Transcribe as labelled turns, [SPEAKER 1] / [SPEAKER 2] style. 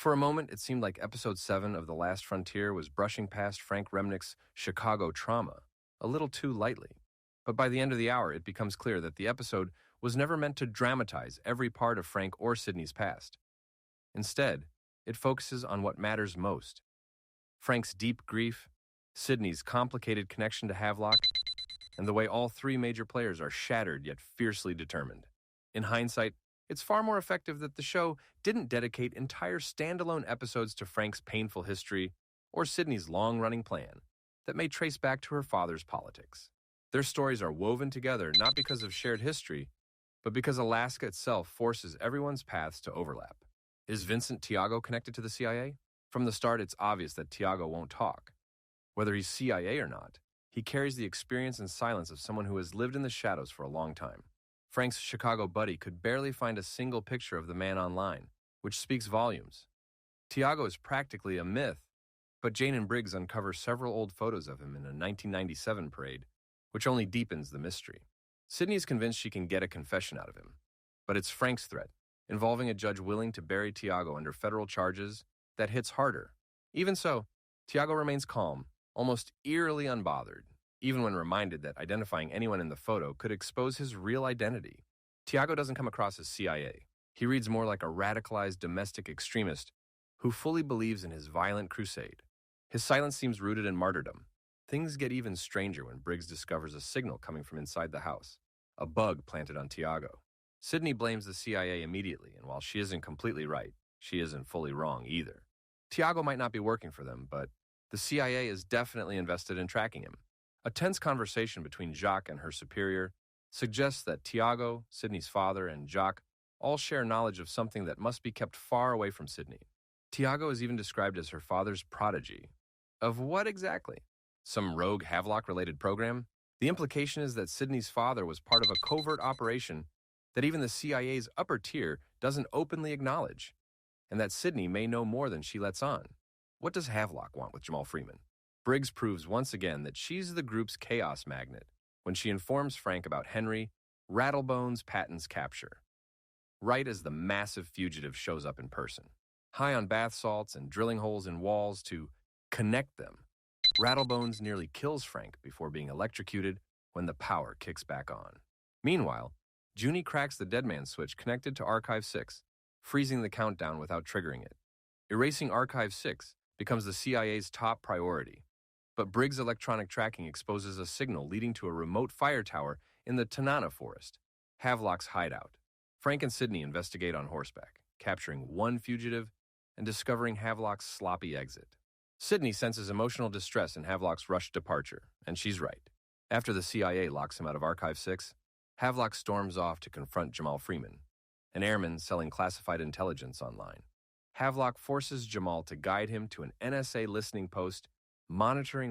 [SPEAKER 1] For a moment, it seemed like Episode 7 of The Last Frontier was brushing past Frank Remnick's Chicago trauma a little too lightly. But by the end of the hour, it becomes clear that the episode was never meant to dramatize every part of Frank or Sidney's past. Instead, it focuses on what matters most: Frank's deep grief, Sidney's complicated connection to Havlock, and the way all three major players are shattered yet fiercely determined. In hindsight, it's far more effective that the show didn't dedicate entire standalone episodes to Frank's painful history or Sidney's long-running plan that may trace back to her father's politics. Their stories are woven together not because of shared history, but because Alaska itself forces everyone's paths to overlap. Is Vincent Thiago connected to the CIA? From the start, it's obvious that Thiago won't talk. Whether he's CIA or not, he carries the experience and silence of someone who has lived in the shadows for a long time. Frank's Chicago buddy could barely find a single picture of the man online, which speaks volumes. Thiago is practically a myth, but Jane and Briggs uncover several old photos of him in a 1997 parade, which only deepens the mystery. Sidney is convinced she can get a confession out of him, but it's Frank's threat, involving a judge willing to bury Thiago under federal charges, that hits harder. Even so, Thiago remains calm, almost eerily unbothered, even when reminded that identifying anyone in the photo could expose his real identity. Thiago doesn't come across as CIA. He reads more like a radicalized domestic extremist who fully believes in his violent crusade. His silence seems rooted in martyrdom. Things get even stranger when Briggs discovers a signal coming from inside the house, a bug planted on Thiago. Sidney blames the CIA immediately, and while she isn't completely right, she isn't fully wrong either. Thiago might not be working for them, but the CIA is definitely invested in tracking him. A tense conversation between Jacques and her superior suggests that Thiago, Sidney's father, and Jacques all share knowledge of something that must be kept far away from Sidney. Thiago is even described as her father's prodigy. Of what exactly? Some rogue Havlock-related program? The implication is that Sidney's father was part of a covert operation that even the CIA's upper tier doesn't openly acknowledge, and that Sidney may know more than she lets on. What does Havlock want with Jamal Freeman? Briggs proves once again that she's the group's chaos magnet when she informs Frank about Henry Rattlebones Patton's capture, right as the massive fugitive shows up in person. High on bath salts and drilling holes in walls to connect them, Rattlebones nearly kills Frank before being electrocuted when the power kicks back on. Meanwhile, Junie cracks the Deadman switch connected to Archive 6, freezing the countdown without triggering it. Erasing Archive 6 becomes the CIA's top priority, but Briggs' electronic tracking exposes a signal leading to a remote fire tower in the Tanana forest, Havlock's hideout. Frank and Sidney investigate on horseback, capturing one fugitive and discovering Havlock's sloppy exit. Sidney senses emotional distress in Havlock's rushed departure, and she's right. After the CIA locks him out of Archive 6, Havlock storms off to confront Jamal Freeman, an airman selling classified intelligence online. Havlock forces Jamal to guide him to an NSA listening post monitoring